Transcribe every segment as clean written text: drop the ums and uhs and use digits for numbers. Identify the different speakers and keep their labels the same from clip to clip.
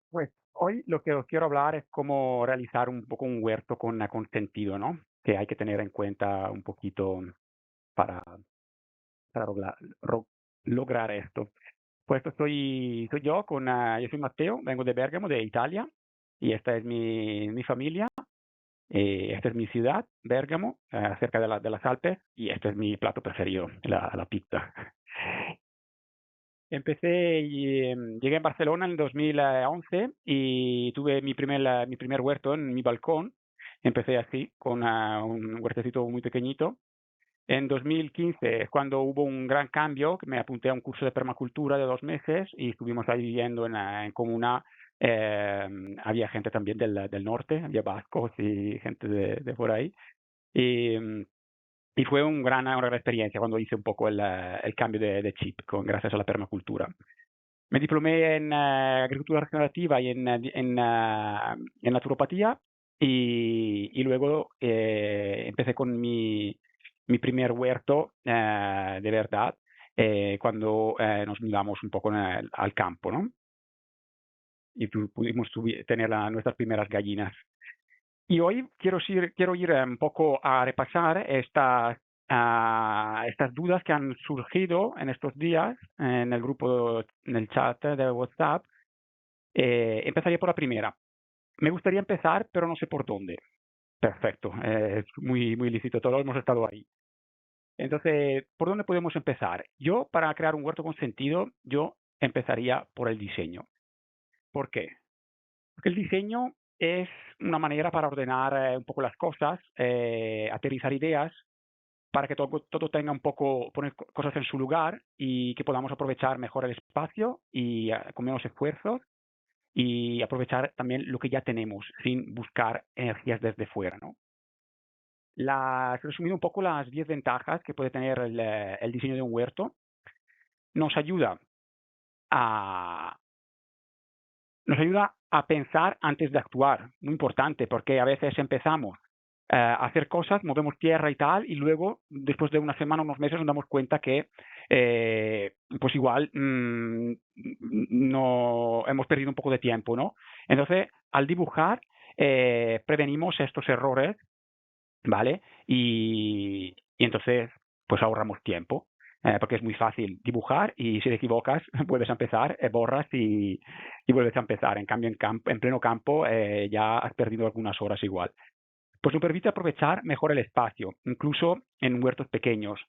Speaker 1: Pues hoy lo que os quiero hablar es cómo realizar un poco un huerto con sentido, ¿no? Que hay que tener en cuenta un poquito para, para lograr esto. Pues esto soy yo, yo soy Matteo, vengo de Bérgamo, de Italia, y esta es mi familia, esta es mi ciudad, Bérgamo, cerca de las Alpes, y este es mi plato preferido, la pizza. Llegué en Barcelona en el 2011 y tuve mi primer huerto en mi balcón. Empecé así, con un huertecito muy pequeñito. En 2015 es cuando hubo un gran cambio, que me apunté a un curso de permacultura de 2 meses y estuvimos ahí viviendo en comuna. eh, Había gente también del norte, había vascos y gente de por ahí. Y, mm, y fue una gran experiencia cuando hice un poco el cambio de chip gracias a la permacultura. Me diplomé en agricultura regenerativa y en naturopatía y luego empecé con mi primer huerto de verdad cuando nos mudamos un poco al campo, ¿no? Y pudimos tener nuestras primeras gallinas. Y hoy quiero ir un poco a repasar estas dudas que han surgido en estos días en el grupo, en el chat de WhatsApp. Empezaría por la primera. Me gustaría empezar, pero no sé por dónde. Perfecto, es muy lícito, todos hemos estado ahí. Entonces, ¿por dónde podemos empezar? Yo, para crear un huerto con sentido, yo empezaría por el diseño. ¿Por qué? Porque el diseño es una manera para ordenar un poco las cosas, aterrizar ideas, para que todo tenga un poco, poner cosas en su lugar y que podamos aprovechar mejor el espacio y con menos esfuerzos y aprovechar también lo que ya tenemos sin buscar energías desde fuera, ¿no? Resumiendo un poco las 10 ventajas que puede tener el diseño de un huerto, nos ayuda a, nos ayuda a pensar antes de actuar, muy importante, porque a veces empezamos a hacer cosas, movemos tierra y tal, y luego, después de una semana o unos meses, nos damos cuenta que, pues igual, no hemos perdido un poco de tiempo, ¿no? Entonces, al dibujar, prevenimos estos errores, ¿vale? Y entonces, pues ahorramos tiempo, porque es muy fácil dibujar y si te equivocas, vuelves a empezar, borras y vuelves a empezar. En cambio, en pleno campo ya has perdido algunas horas igual. Pues nos permite aprovechar mejor el espacio, incluso en huertos pequeños,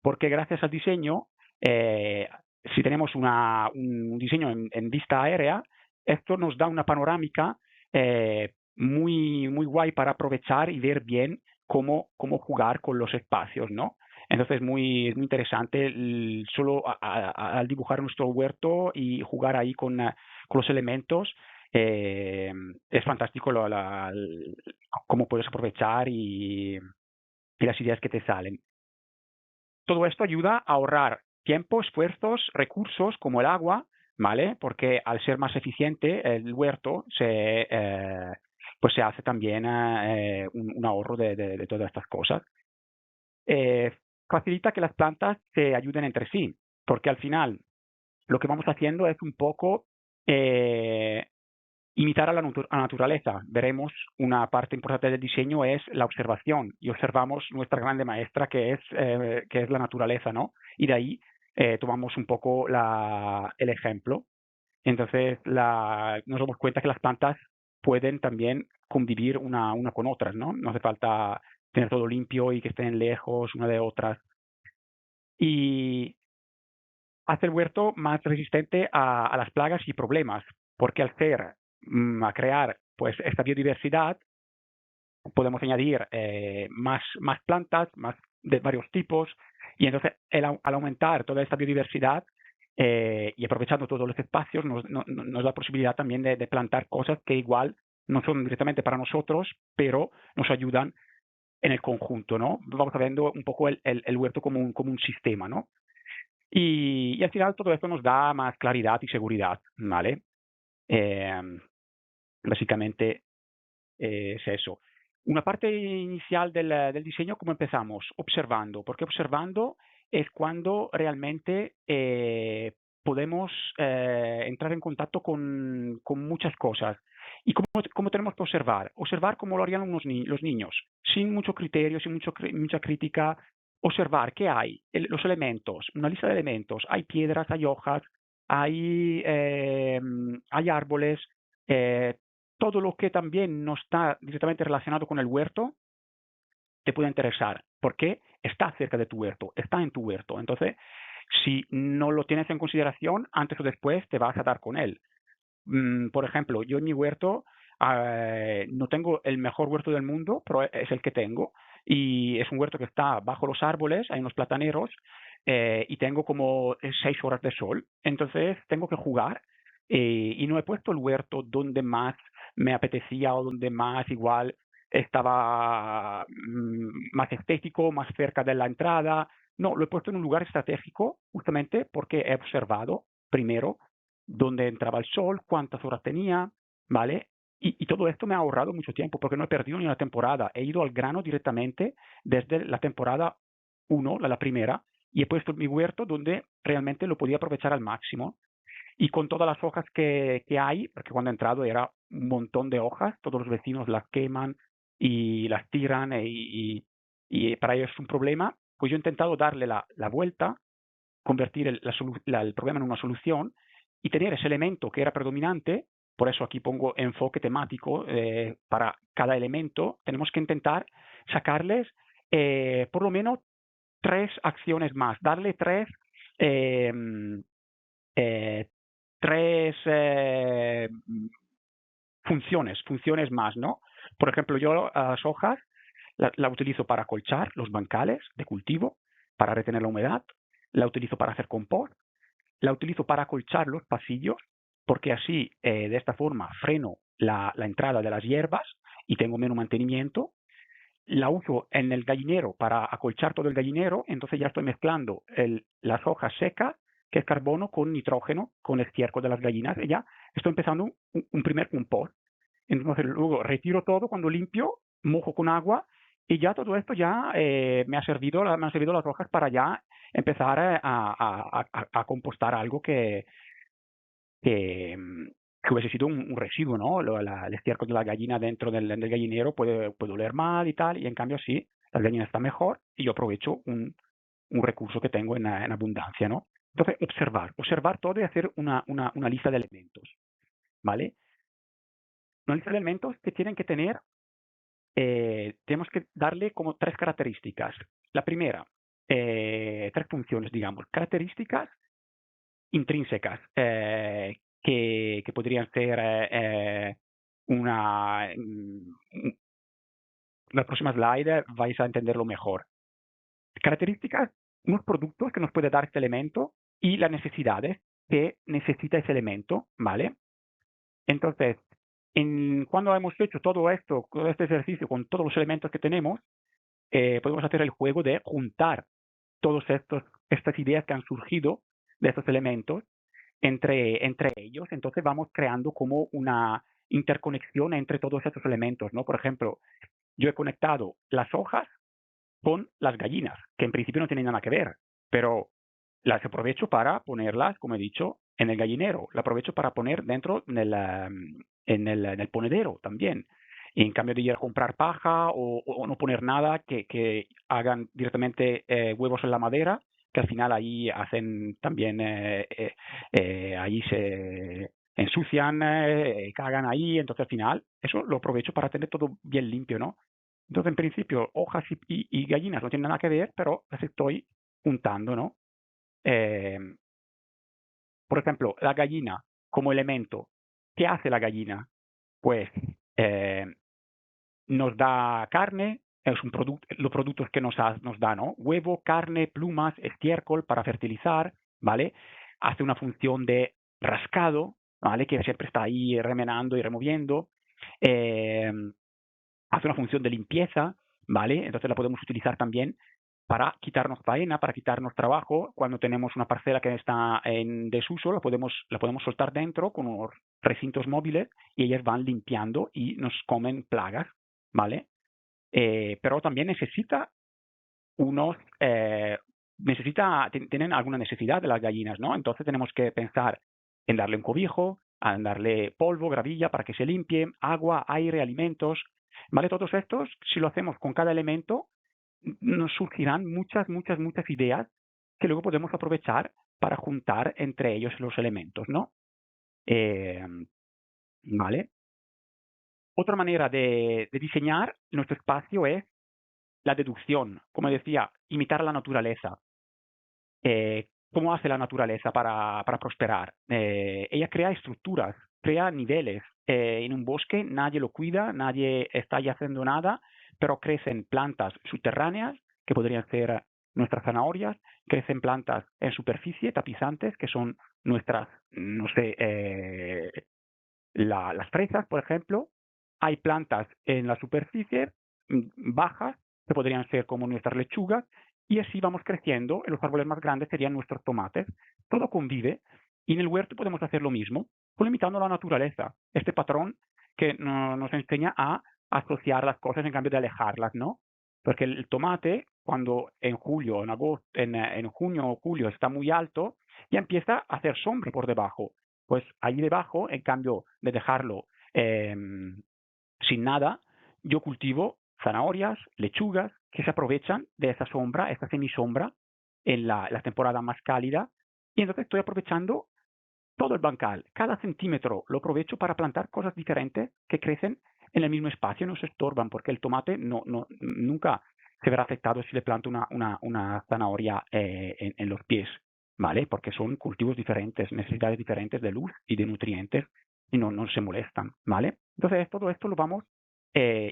Speaker 1: porque gracias al diseño, si tenemos un diseño en vista aérea, esto nos da una panorámica muy guay para aprovechar y ver bien cómo jugar con los espacios, ¿no? Entonces es muy interesante solo al dibujar nuestro huerto y jugar ahí con los elementos. Es fantástico cómo puedes aprovechar y las ideas que te salen. Todo esto ayuda a ahorrar tiempo, esfuerzos, recursos como el agua, ¿vale? Porque al ser más eficiente el huerto pues se hace también un ahorro de todas estas cosas. Eh, Facilita que las plantas se ayuden entre sí, porque al final lo que vamos haciendo es un poco eh, imitar a la naturaleza. Veremos una parte importante del diseño es la observación y observamos nuestra grande maestra que es la naturaleza, ¿no? Y de ahí tomamos un poco el ejemplo. Entonces nos damos cuenta que las plantas pueden también convivir una con otras, ¿no? No hace falta tener todo limpio y que estén lejos una de otras. Y hace el huerto más resistente a las plagas y problemas, porque al a crear pues esta biodiversidad, podemos añadir más plantas, más de varios tipos, y entonces al aumentar toda esta biodiversidad y aprovechando todos los espacios, nos da posibilidad también de plantar cosas que igual no son directamente para nosotros, pero nos ayudan en el conjunto, ¿no? Vamos viendo un poco el huerto como un sistema, ¿no? Y al final todo esto nos da más claridad y seguridad, ¿vale? Eh, Básicamente es eso. Una parte inicial del diseño, ¿cómo empezamos? Observando, porque observando es cuando realmente podemos entrar en contacto con muchas cosas. ¿Y cómo tenemos que observar? Observar cómo lo harían los niños, sin mucho criterio, sin mucha crítica. Observar qué hay, los elementos, una lista de elementos. Hay piedras, hay hojas, hay árboles, eh, todo lo que también no está directamente relacionado con el huerto te puede interesar, porque está cerca de tu huerto, está en tu huerto. Entonces, si no lo tienes en consideración, antes o después te vas a dar con él. Por ejemplo, yo en mi huerto no tengo el mejor huerto del mundo, pero es el que tengo. Y es un huerto que está bajo los árboles, hay unos plataneros, y tengo como 6 horas de sol. Entonces tengo que jugar y no he puesto el huerto donde más me apetecía o donde más igual estaba más estético, más cerca de la entrada. No, lo he puesto en un lugar estratégico justamente porque he observado primero dónde entraba el sol, cuántas horas tenía, ¿vale? Y todo esto me ha ahorrado mucho tiempo porque no he perdido ni una temporada. He ido al grano directamente desde la temporada 1, la primera, y he puesto mi huerto donde realmente lo podía aprovechar al máximo. Y con todas las hojas que hay, porque cuando he entrado era un montón de hojas, todos los vecinos las queman y las tiran y para ellos es un problema, pues yo he intentado darle la vuelta, convertir el problema en una solución y tener ese elemento que era predominante. Por eso aquí pongo enfoque temático para cada elemento. Tenemos que intentar sacarles por lo menos 3 acciones más, darle eh, eh, tres funciones más, ¿no? Por ejemplo, yo las hojas la utilizo para acolchar los bancales de cultivo, para retener la humedad, la utilizo para hacer compost, la utilizo para acolchar los pasillos, porque así, de esta forma, freno la entrada de las hierbas y tengo menos mantenimiento. La uso en el gallinero para acolchar todo el gallinero, entonces ya estoy mezclando las hojas secas, que es carbono, con nitrógeno, con estiércol de las gallinas, y ya estoy empezando un primer compost. Entonces luego retiro todo cuando limpio, mojo con agua y ya todo esto ya me han servido las hojas para ya empezar a compostar algo que, mm, que hubiese sido un residuo, ¿no? El estiércol de la gallina dentro del gallinero puede oler mal y tal, y en cambio sí, la gallina está mejor y yo aprovecho un recurso que tengo en abundancia, ¿no? Entonces, observar todo y hacer una lista de elementos, ¿vale? Una lista de elementos que tienen que tener, tenemos que darle como 3 características. La primera, 3 funciones, digamos, características intrínsecas, que podrían ser una... la próxima slide vais a entenderlo mejor. Características, unos productos que nos puede dar este elemento y las necesidades que necesita ese elemento, ¿vale? Entonces, cuando hemos hecho todo esto, todo este ejercicio con todos los elementos que tenemos, podemos hacer el juego de juntar todas estas ideas que han surgido de estos elementos entre ellos. Entonces vamos creando como una interconexión entre todos estos elementos, ¿no? Por ejemplo, yo he conectado las hojas con las gallinas, que en principio no tienen nada que ver, pero las aprovecho para ponerlas, como he dicho, en el gallinero, la aprovecho para poner dentro en el ponedero también. Y en cambio de ir a comprar paja o no poner nada, que hagan directamente huevos en la madera, que al final ahí hacen también, ahí se ensucian, cagan ahí, entonces al final eso lo aprovecho para tener todo bien limpio, ¿no? Entonces, en principio, hojas y gallinas no tienen nada que ver, pero las estoy juntando, ¿no? Eh, por ejemplo, la gallina como elemento. ¿Qué hace la gallina? Pues eh, nos da carne, los productos que nos da, ¿no? Huevo, carne, plumas, estiércol para fertilizar, ¿vale? Hace una función de rascado, ¿vale? Que siempre está ahí remenando y removiendo. Eh, hace una función de limpieza, ¿vale? Entonces la podemos utilizar también para quitarnos faena, para quitarnos trabajo. Cuando tenemos una parcela que está en desuso, la podemos soltar dentro con unos recintos móviles y ellas van limpiando y nos comen plagas, ¿vale? Pero también necesita unos tienen alguna necesidad de las gallinas, ¿no? Entonces tenemos que pensar en darle un cobijo, en darle polvo, gravilla para que se limpie, agua, aire, alimentos, ¿vale? Todos estos, si lo hacemos con cada elemento, nos surgirán muchas ideas que luego podemos aprovechar para juntar entre ellos los elementos, ¿no? Eh, ¿Vale? Otra manera de diseñar nuestro espacio es la deducción, como decía, imitar la naturaleza. ¿Cómo hace la naturaleza para prosperar? Ella crea estructuras, crea niveles. En un bosque nadie lo cuida, nadie está ahí haciendo nada, pero crecen plantas subterráneas, que podrían ser nuestras zanahorias, crecen plantas en superficie, tapizantes, que son nuestras, no sé, las fresas, por ejemplo. Hay plantas en la superficie bajas, que podrían ser como nuestras lechugas, y así vamos creciendo. Los árboles más grandes serían nuestros tomates. Todo convive, y en el huerto podemos hacer lo mismo, solo imitando la naturaleza. Este patrón que nos enseña a asociar las cosas en cambio de alejarlas, ¿no? Porque el tomate, cuando en julio, en agosto, en junio o julio está muy alto, ya empieza a hacer sombra por debajo. Pues ahí debajo, en cambio de dejarlo eh, sin nada, yo cultivo zanahorias, lechugas, que se aprovechan de esa sombra, esta semisombra, en la temporada más cálida, y entonces estoy aprovechando todo el bancal, cada centímetro lo aprovecho para plantar cosas diferentes que crecen en el mismo espacio, no se estorban, porque el tomate nunca se verá afectado si le planto una zanahoria en los pies, ¿vale? Porque son cultivos diferentes, necesidades diferentes de luz y de nutrientes, y no se molestan, ¿vale? Entonces todo esto lo vamos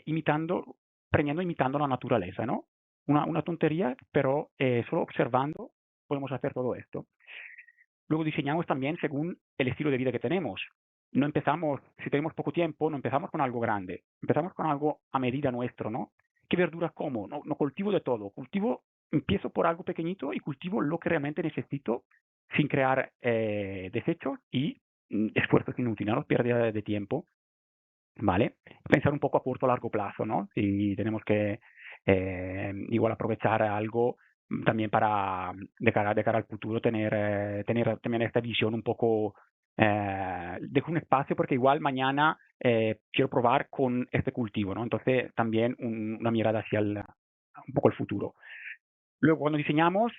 Speaker 1: imitando la naturaleza, ¿no? Una tontería, pero solo observando podemos hacer todo esto. Luego diseñamos también según el estilo de vida que tenemos. No empezamos, si tenemos poco tiempo, no empezamos con algo grande, empezamos con algo a medida nuestro, ¿no? ¿Qué verduras como? No cultivo de todo, empiezo por algo pequeñito y cultivo lo que realmente necesito sin crear desechos y esfuerzos inútiles, ¿no? Pérdida de tiempo, ¿vale? Pensar un poco a corto o largo plazo, ¿no? Si tenemos que igual aprovechar algo también para de cara al futuro tener también esta visión un poco dejo un espacio porque igual mañana quiero probar con este cultivo, ¿no? Entonces también una mirada hacia un poco el futuro. Luego, cuando diseñamos,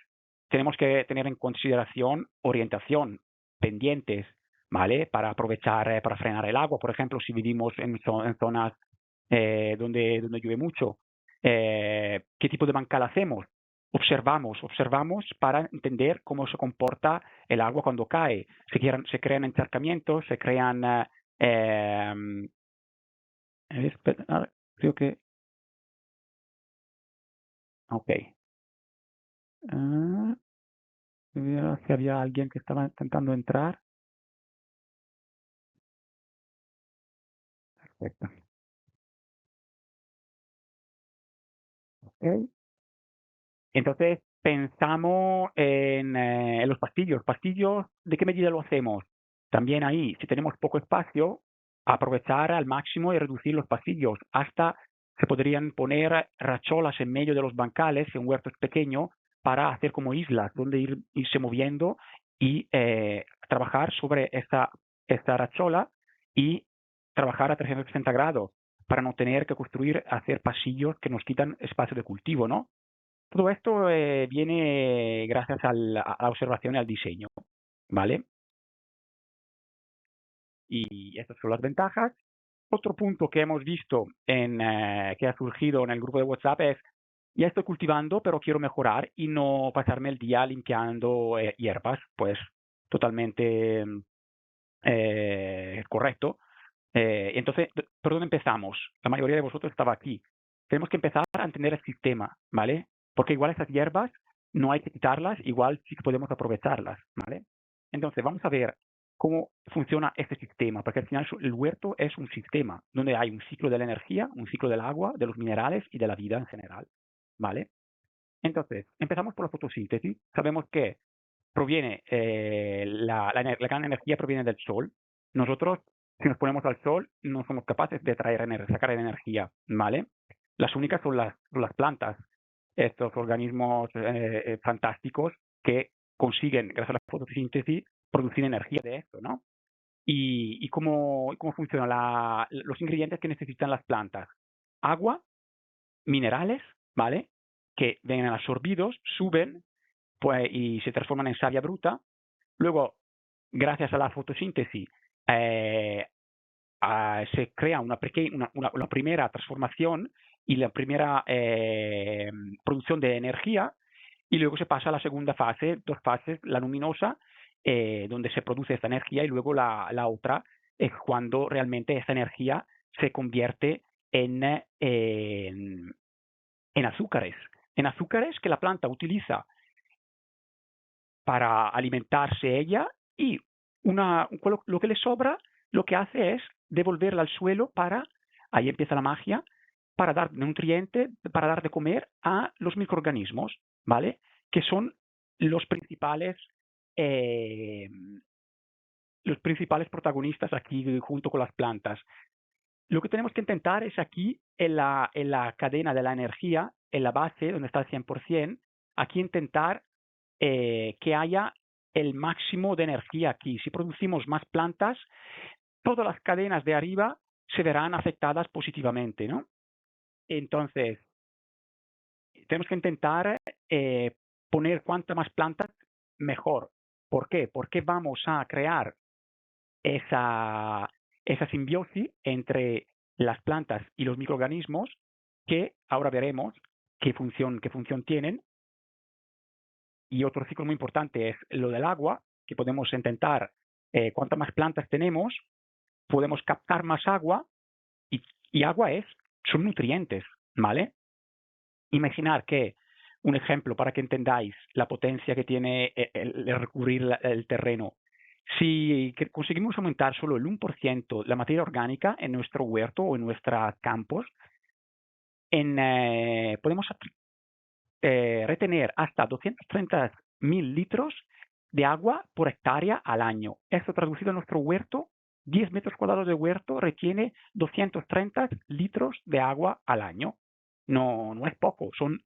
Speaker 1: tenemos que tener en consideración orientación, pendientes, ¿vale? Para aprovechar, para frenar el agua. Por ejemplo, si vivimos en zonas donde llueve mucho, ¿qué tipo de bancal hacemos? Observamos para entender cómo se comporta el agua cuando cae. Se crean encharcamientos, se crean... creo que... Ok. Ah, si había alguien que estaba intentando entrar. Perfecto. Ok. Entonces, pensamos en los pastillos. ¿Pastillos de qué medida lo hacemos? También ahí, si tenemos poco espacio, aprovechar al máximo y reducir los pastillos. Hasta se podrían poner racholas en medio de los bancales, si un huerto es pequeño, para hacer como islas, donde irse moviendo y trabajar sobre esta rachola y trabajar a 360 grados para no tener que hacer pasillos que nos quitan espacio de cultivo, ¿no? Todo esto viene gracias a la observación y al diseño, ¿vale? Y estas son las ventajas. Otro punto que hemos visto que ha surgido en el grupo de WhatsApp es, ya estoy cultivando, pero quiero mejorar y no pasarme el día limpiando hierbas, pues totalmente correcto. Entonces, ¿por dónde empezamos? La mayoría de vosotros estaba aquí. Tenemos que empezar a entender el sistema, ¿vale? Porque igual esas hierbas no hay que quitarlas, igual sí que podemos aprovecharlas, ¿vale? Entonces, vamos a ver cómo funciona este sistema, porque al final el huerto es un sistema donde hay un ciclo de la energía, un ciclo del agua, de los minerales y de la vida en general, ¿vale? Entonces, empezamos por la fotosíntesis. Sabemos que la gran energía proviene del sol. Nosotros, si nos ponemos al sol, no somos capaces de sacar energía, ¿vale? Las únicas son las plantas. estos organismos fantásticos que consiguen, gracias a la fotosíntesis, producir energía de esto, ¿no? ¿Y cómo funcionan los ingredientes que necesitan las plantas? Agua, minerales, ¿vale? Que vienen absorbidos, suben pues, y se transforman en savia bruta. Luego, gracias a la fotosíntesis, eh, se crea una primera transformación y la primera producción de energía, y luego se pasa a la segunda fase, dos fases, la luminosa, donde se produce esta energía, y luego la otra es cuando realmente esta energía se convierte en azúcares, en azúcares que la planta utiliza para alimentarse ella, y lo que le sobra lo que hace es devolverla al suelo para, ahí empieza la magia, para dar nutrientes, para dar de comer a los microorganismos, ¿vale? Que son los principales, eh, los principales protagonistas aquí junto con las plantas. Lo que tenemos que intentar es aquí, en la cadena de la energía, en la base, donde está el 100%, aquí intentar que haya el máximo de energía aquí. Si producimos más plantas, todas las cadenas de arriba se verán afectadas positivamente, ¿no? Entonces, tenemos que intentar poner cuantas más plantas, mejor. ¿Por qué? Porque vamos a crear esa, esa simbiosis entre las plantas y los microorganismos, que ahora veremos qué función tienen. Y otro ciclo muy importante es lo del agua, que podemos intentar, cuantas más plantas tenemos, podemos captar más agua, y agua son nutrientes, ¿vale? Imaginar que, un ejemplo para que entendáis la potencia que tiene el recubrir el terreno. Si conseguimos aumentar solo el 1% la materia orgánica en nuestro huerto o en nuestros campos, podemos retener hasta 230.000 litros de agua por hectárea al año. Esto traducido en nuestro huerto, 10 metros cuadrados de huerto retiene 230 litros de agua al año. No es poco, son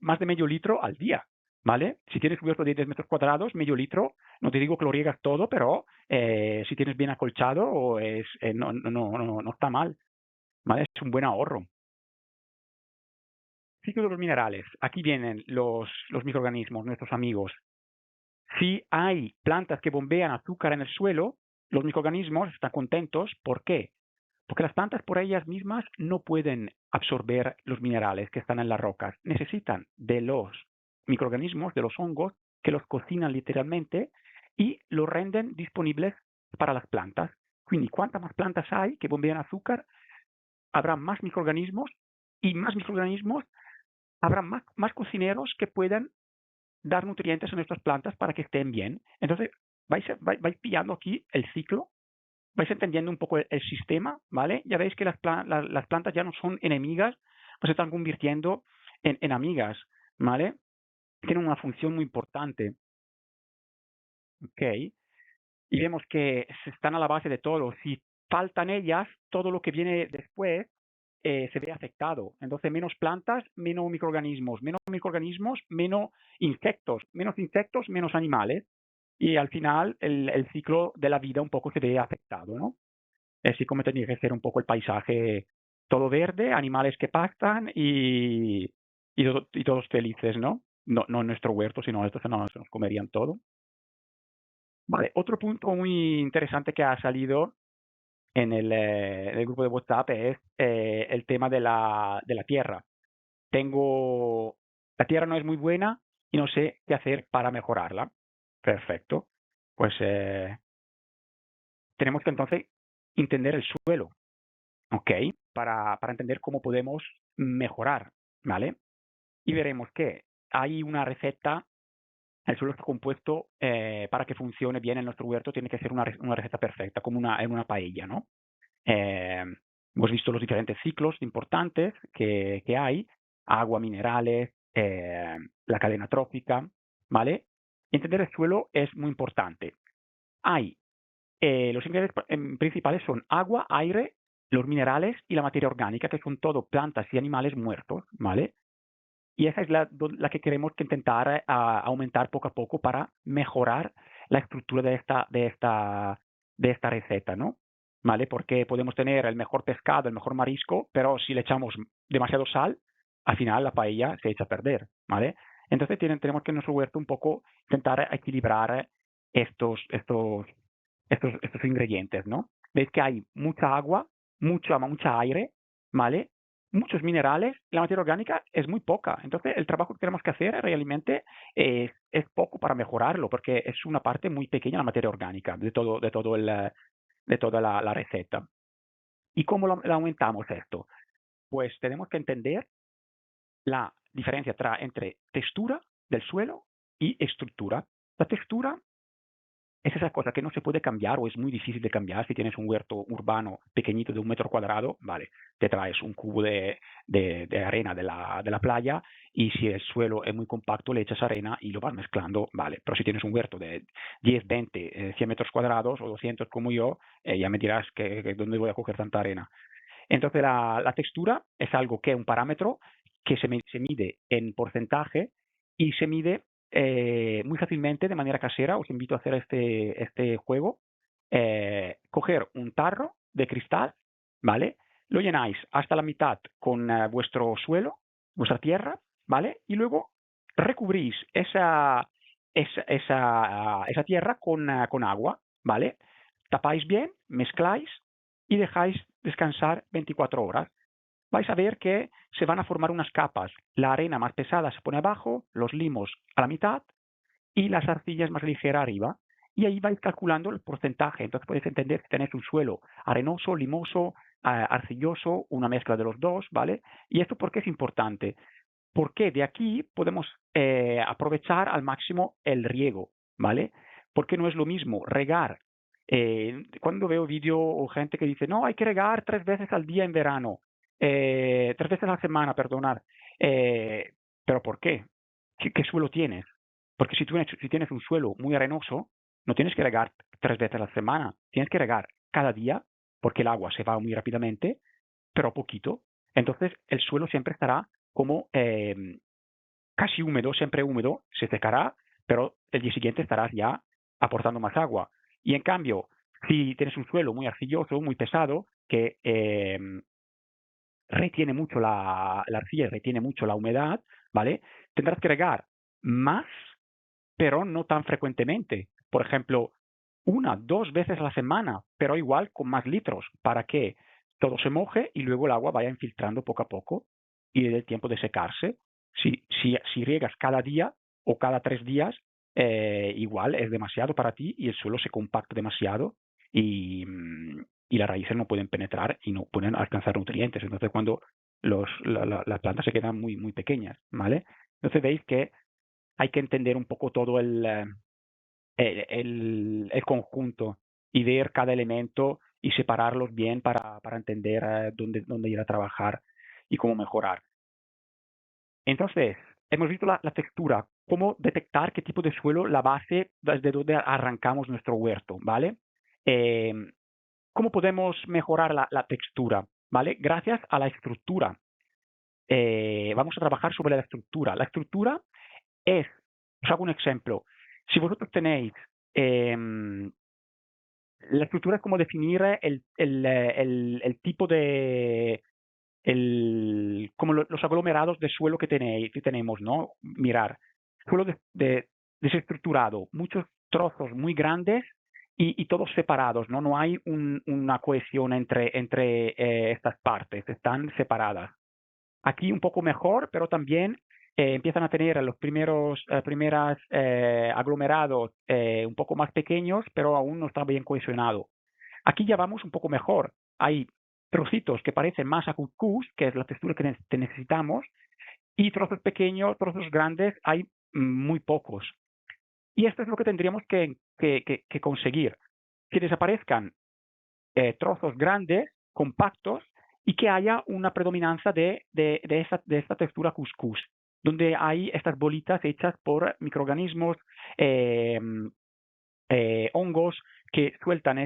Speaker 1: más de medio litro al día, ¿vale? Si tienes un huerto de 10 metros cuadrados, medio litro, no te digo que lo riegas todo, pero si tienes bien acolchado, no está mal, ¿vale? Es un buen ahorro. Ciclo de los minerales. Aquí vienen los microorganismos, nuestros amigos. Si hay plantas que bombean azúcar en el suelo, los microorganismos están contentos. ¿Por qué? Porque las plantas por ellas mismas no pueden absorber los minerales que están en las rocas. Necesitan de los microorganismos, de los hongos, que los cocinan literalmente y los renden disponibles para las plantas. Quindi, cuantas más plantas hay que bombean azúcar, habrá más microorganismos, y más microorganismos habrá más cocineros que puedan dar nutrientes a nuestras plantas para que estén bien. Entonces, vais pillando aquí el ciclo, vais entendiendo un poco el sistema, ¿vale? Ya veis que las plantas ya no son enemigas, pues se están convirtiendo en amigas, ¿vale? Tienen una función muy importante, ¿ok? Y vemos que están a la base de todo. Si faltan ellas, todo lo que viene después se ve afectado. Entonces, menos plantas, menos microorganismos, menos insectos, menos animales. Y al final, el ciclo de la vida un poco se ve afectado, ¿no? Así como tendría que ser un poco el paisaje, todo verde, animales que pastan y todos felices, ¿no? No en nuestro huerto, sino estos se nos comerían todo. Vale, otro punto muy interesante que ha salido en el grupo de WhatsApp es el tema de la tierra. La tierra no es muy buena y no sé qué hacer para mejorarla. Perfecto. Pues tenemos que entonces entender el suelo, ¿ok? Para entender cómo podemos mejorar, ¿vale? Y veremos que hay una receta. El suelo está compuesto, para que funcione bien en nuestro huerto, tiene que ser una receta perfecta, como en una paella, ¿no? Eh, Hemos visto los diferentes ciclos importantes que hay: agua, minerales, la cadena trófica, ¿vale? Entender el suelo es muy importante. Los ingredientes principales son agua, aire, los minerales y la materia orgánica, que son todo plantas y animales muertos, ¿vale? Y esa es la que queremos que intentar aumentar poco a poco para mejorar la estructura de esta receta, ¿no? ¿Vale? Porque podemos tener el mejor pescado, el mejor marisco, pero si le echamos demasiado sal, al final la paella se echa a perder, ¿vale? Entonces tenemos que en nuestro huerto un poco intentar equilibrar estos ingredientes, ¿no? Veis que hay mucha agua, mucha aire, ¿vale? Muchos minerales, la materia orgánica es muy poca. Entonces, el trabajo que tenemos que hacer realmente es poco para mejorarlo, porque es una parte muy pequeña la materia orgánica de toda la receta. ¿Y cómo la aumentamos esto? Pues tenemos que entender la diferencia entre textura del suelo y estructura. La textura es esa cosa que no se puede cambiar o es muy difícil de cambiar. Si tienes un huerto urbano pequeñito de 1 metro cuadrado, vale, te traes un cubo de arena de la playa y si el suelo es muy compacto le echas arena y lo vas mezclando, vale. Pero si tienes un huerto de 10, 20, 100 metros cuadrados o 200 como yo, ya me dirás que dónde voy a coger tanta arena. Entonces la textura es algo que es un parámetro que se mide en porcentaje y se mide muy fácilmente de manera casera. Os invito a hacer este juego. Coger un tarro de cristal, ¿vale? Lo llenáis hasta la mitad con vuestro suelo, vuestra tierra, ¿vale? Y luego recubrís esa tierra con agua, ¿vale? Tapáis bien, mezcláis y dejáis descansar 24 horas. Vais a ver que se van a formar unas capas. La arena más pesada se pone abajo, los limos a la mitad y las arcillas más ligeras arriba. Y ahí vais calculando el porcentaje. Entonces podéis entender si tenéis un suelo arenoso, limoso, arcilloso, una mezcla de los dos, ¿vale? ¿Y esto por qué es importante? Porque de aquí podemos aprovechar al máximo el riego, ¿vale? Porque no es lo mismo regar. Cuando veo vídeo o gente que dice, no, hay que regar 3 veces al día en verano, 3 veces a la semana, perdonad. Eh, ¿Pero por qué? ¿Qué suelo tienes? Porque si tienes un suelo muy arenoso, no tienes que regar 3 veces a la semana, tienes que regar cada día, porque el agua se va muy rápidamente, pero poquito. Entonces el suelo siempre estará como casi húmedo, siempre húmedo, se secará, pero el día siguiente estarás ya aportando más agua. Y en cambio, si tienes un suelo muy arcilloso, muy pesado, que retiene mucho la arcilla, retiene mucho la humedad, ¿vale? Tendrás que regar más, pero no tan frecuentemente. Por ejemplo, 1, 2 veces a la semana, pero igual con más litros, para que todo se moje y luego el agua vaya infiltrando poco a poco y le dé el tiempo de secarse. Si riegas cada día o cada 3 días, igual es demasiado para ti y el suelo se compacta demasiado y las raíces no pueden penetrar y no pueden alcanzar nutrientes. Entonces, cuando las plantas se quedan muy pequeñas, ¿vale? Entonces veis que hay que entender un poco todo el conjunto y ver cada elemento y separarlos bien para entender dónde ir a trabajar y cómo mejorar. Entonces, hemos visto la textura, cómo detectar qué tipo de suelo, la base desde donde arrancamos nuestro huerto, ¿vale? Eh, ¿Cómo podemos mejorar la textura? ¿Vale? Gracias a la estructura. Vamos a trabajar sobre la estructura. La estructura es, os hago un ejemplo. Si vosotros tenéis, la estructura es como definir el tipo como los aglomerados de suelo que tenemos, ¿no? Mirar, suelo desestructurado, muchos trozos muy grandes y todos separados, ¿no? No hay una cohesión entre estas partes, están separadas. Aquí un poco mejor, pero también empiezan a tener los primeras aglomerados un poco más pequeños, pero aún no está bien cohesionado. Aquí ya vamos un poco mejor. Hay trocitos que parecen más a cuscús, que es la textura que necesitamos, y trozos pequeños, trozos grandes, hay muy pocos. Y esto es lo que tendríamos que conseguir. Que desaparezcan trozos grandes, compactos, y que haya una predominancia de esta textura cuscús, donde hay estas bolitas hechas por microorganismos, eh, hongos que sueltan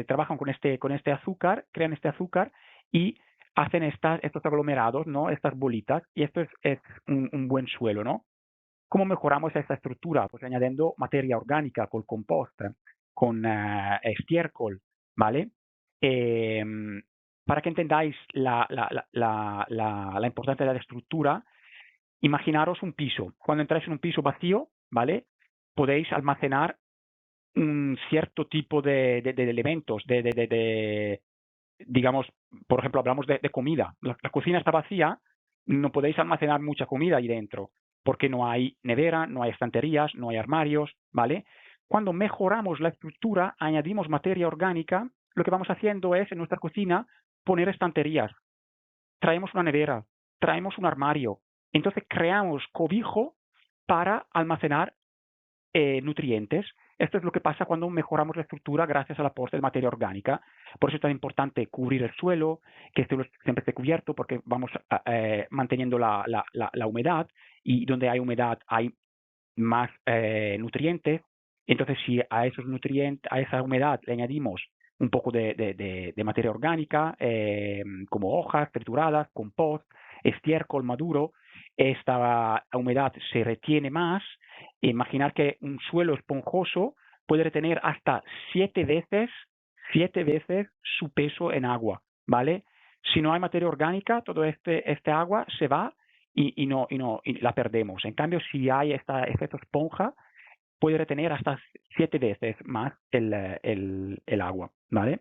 Speaker 1: trabajan con este azúcar, crean este azúcar y hacen estos aglomerados, ¿no? Estas bolitas, y esto es un buen suelo, ¿no? ¿Cómo mejoramos esta estructura? Pues añadiendo materia orgánica con compost, con estiércol, ¿vale? Em, para que entendáis la importancia de la estructura, imaginaros un piso. Cuando entráis en un piso vacío, ¿vale? Podéis almacenar un cierto tipo de elementos, digamos, por ejemplo, hablamos de comida. La cocina está vacía, no podéis almacenar mucha comida ahí dentro, porque no hay nevera, no hay estanterías, no hay armarios, ¿vale? Cuando mejoramos la estructura, añadimos materia orgánica, lo que vamos haciendo es en nuestra cocina poner estanterías, traemos una nevera, traemos un armario, entonces creamos cobijo para almacenar nutrientes. Esto es lo que pasa cuando mejoramos la estructura gracias al aporte de materia orgánica. Por eso es tan importante cubrir el suelo, que el suelo siempre esté cubierto, porque vamos manteniendo la humedad, y donde hay humedad hay más nutrientes. Entonces, si a esos nutrientes, a esa humedad le añadimos un poco de materia orgánica, como hojas trituradas, compost, estiércol maduro, esta humedad se retiene más. Imaginar que un suelo esponjoso puede retener hasta 7 veces su peso en agua, ¿vale? Si no hay materia orgánica, todo este agua se va y la perdemos. En cambio, si hay este efecto esponja, puede retener hasta 7 veces más el agua, ¿vale?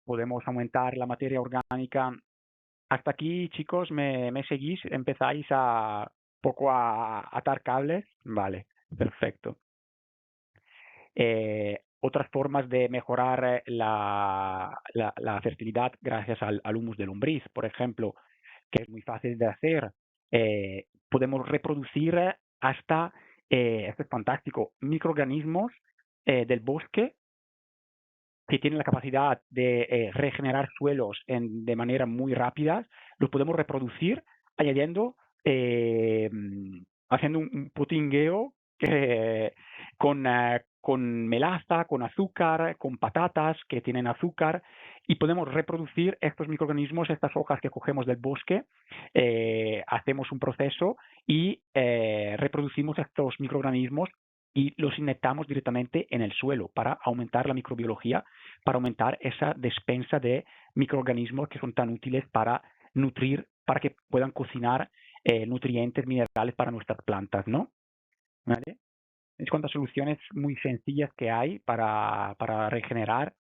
Speaker 1: Podemos aumentar la materia orgánica. Hasta aquí, chicos, ¿me seguís? ¿Empezáis a poco a atar cables? Vale, perfecto. Otras formas de mejorar la fertilidad gracias al humus de lombriz, por ejemplo, que es muy fácil de hacer. Podemos reproducir hasta, esto es fantástico, microorganismos del bosque que tienen la capacidad de regenerar suelos de manera muy rápida. Los podemos reproducir añadiendo, eh, haciendo un potingueo con melaza, con azúcar, con patatas que tienen azúcar, y podemos reproducir estos microorganismos, estas hojas que cogemos del bosque, hacemos un proceso y reproducimos estos microorganismos y los inyectamos directamente en el suelo para aumentar la microbiología, para aumentar esa despensa de microorganismos que son tan útiles para nutrir, para que puedan cocinar nutrientes, minerales para nuestras plantas, ¿no? ¿Vale? Es cuantas soluciones muy sencillas que hay para regenerar,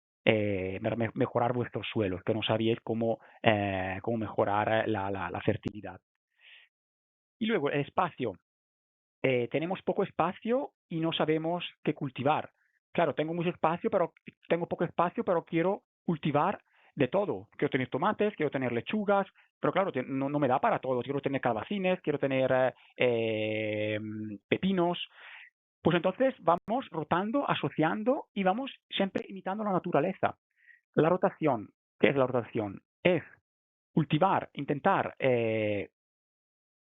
Speaker 1: mejorar vuestros suelos, que no sabíais cómo mejorar la fertilidad. Y luego el espacio. Tenemos poco espacio y no sabemos qué cultivar. Claro, tengo poco espacio, pero quiero cultivar de todo. Quiero tener tomates, quiero tener lechugas, pero claro, no me da para todo. Quiero tener calabacines, quiero tener pepinos. Pues entonces vamos rotando, asociando y vamos siempre imitando la naturaleza. La rotación, ¿qué es la rotación? Es cultivar, intentar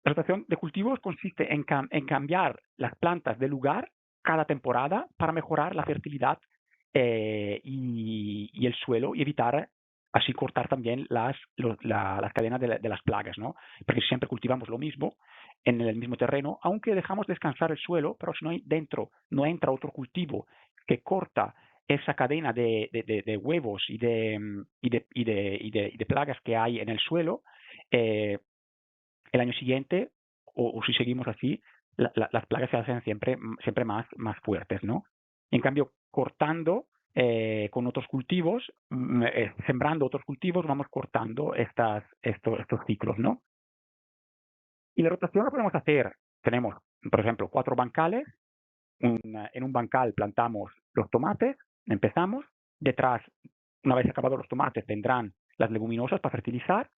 Speaker 1: la rotación de cultivos consiste en cambiar las plantas de lugar cada temporada para mejorar la fertilidad y el suelo, y evitar así cortar también las cadenas de las plagas, ¿no? Porque si siempre cultivamos lo mismo en el mismo terreno, aunque dejamos descansar el suelo, pero si no hay dentro no entra otro cultivo que corta esa cadena de huevos y de plagas que hay en el suelo, el año siguiente, o si seguimos así, las plagas se hacen siempre más fuertes, ¿no? En cambio, cortando con otros cultivos, sembrando otros cultivos, vamos cortando estos ciclos, ¿no? Y la rotación la podemos hacer. Tenemos, por ejemplo, 4 bancales. En un bancal plantamos los tomates, empezamos. Detrás, una vez acabados los tomates, vendrán las leguminosas para fertilizar.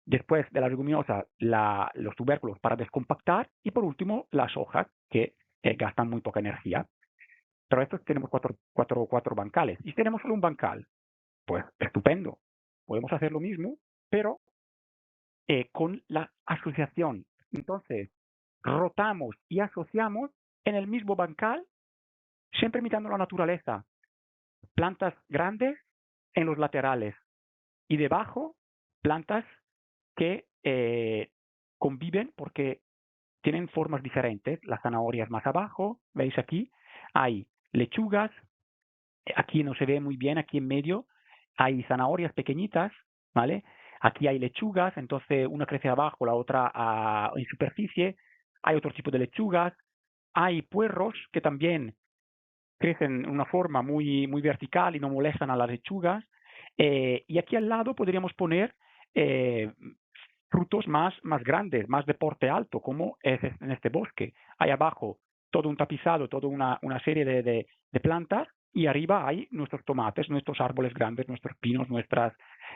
Speaker 1: Después de la leguminosa, los tubérculos para descompactar, y por último las hojas, que gastan muy poca energía. Pero estos tenemos cuatro bancales. Y si tenemos solo un bancal, pues estupendo. Podemos hacer lo mismo, pero con la asociación. Entonces, rotamos y asociamos en el mismo bancal, siempre imitando la naturaleza. Plantas grandes en los laterales y debajo plantas que conviven porque tienen formas diferentes. Las zanahorias más abajo, veis aquí, hay lechugas, aquí no se ve muy bien, aquí en medio hay zanahorias pequeñitas, ¿vale? Aquí hay lechugas, entonces una crece abajo, la otra en superficie. Hay otro tipo de lechugas. Hay puerros que también crecen de una forma muy vertical y no molestan a las lechugas. Y aquí al lado podríamos poner eh, frutos más grandes, más de porte alto, como es en este bosque. Hay abajo todo un tapizado, toda una serie de plantas y arriba hay nuestros tomates, nuestros árboles grandes, nuestros pinos, nuestras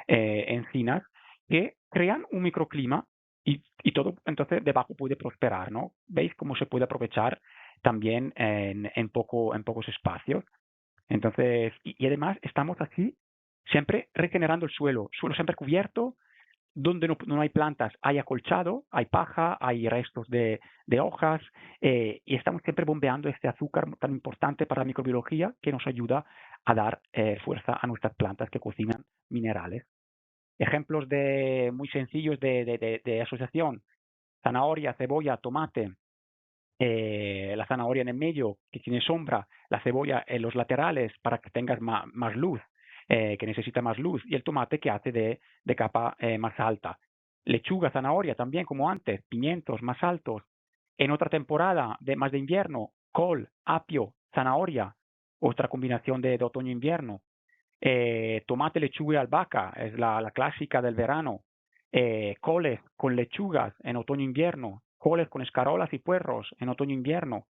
Speaker 1: encinas, que crean un microclima y todo entonces debajo puede prosperar, ¿no? ¿Veis cómo se puede aprovechar también en pocos espacios? Entonces, y además estamos aquí siempre regenerando el suelo siempre cubierto, donde no hay plantas hay acolchado, hay paja, hay restos de hojas, y estamos siempre bombeando este azúcar tan importante para la microbiología que nos ayuda a dar fuerza a nuestras plantas que cocinan minerales. Ejemplos muy sencillos de asociación: zanahoria, cebolla, tomate, la zanahoria en el medio que tiene sombra, la cebolla en los laterales para que tengas más luz, que necesita más luz, y el tomate que hace de capa más alta. Lechuga, zanahoria también como antes, pimientos más altos. En otra temporada más de invierno, col, apio, zanahoria, otra combinación de otoño-invierno. Tomate, lechuga y albahaca es la clásica del verano. Coles con lechugas en otoño-invierno, coles con escarolas y puerros en otoño-invierno.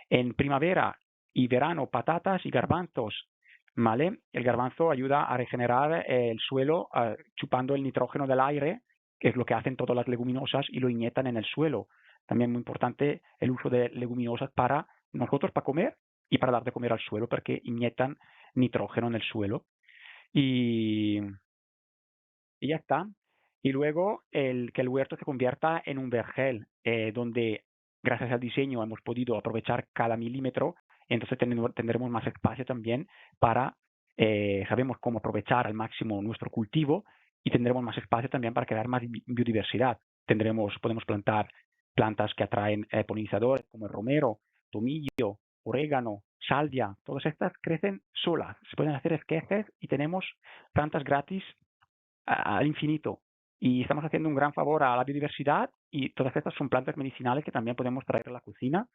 Speaker 1: En primavera y verano, patatas y garbanzos. ¿Vale? El garbanzo ayuda a regenerar el suelo chupando el nitrógeno del aire, que es lo que hacen todas las leguminosas, y lo inyectan en el suelo. También muy importante el uso de leguminosas para nosotros, para comer, y para dar de comer al suelo, porque inyectan nitrógeno en el suelo. Y, y ya está. Y luego que el huerto se convierta en un vergel, donde gracias al diseño hemos podido aprovechar cada milímetro, entonces tendremos más espacio también para, sabemos cómo aprovechar al máximo nuestro cultivo y tendremos más espacio también para crear más biodiversidad. Podemos plantar plantas que atraen polinizadores como el romero, tomillo, orégano, salvia. Todas estas crecen solas, se pueden hacer esquejes y tenemos plantas gratis al infinito. Y estamos haciendo un gran favor a la biodiversidad, y todas estas son plantas medicinales que también podemos traer a la cocina.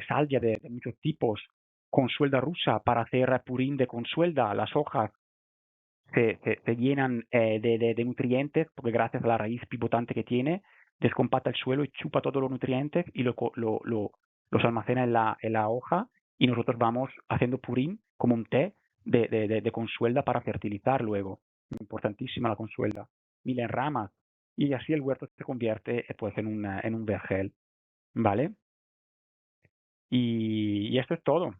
Speaker 1: Salvia de muchos tipos, consuelda rusa para hacer purín de consuelda. Las hojas se llenan de nutrientes porque gracias a la raíz pivotante que tiene, descompacta el suelo y chupa todos los nutrientes y los almacena en la hoja, y nosotros vamos haciendo purín como un té de consuelda para fertilizar luego. Importantísima la consuelda. Mil ramas. Y así el huerto se convierte pues en un vergel. ¿Vale? Y esto es todo.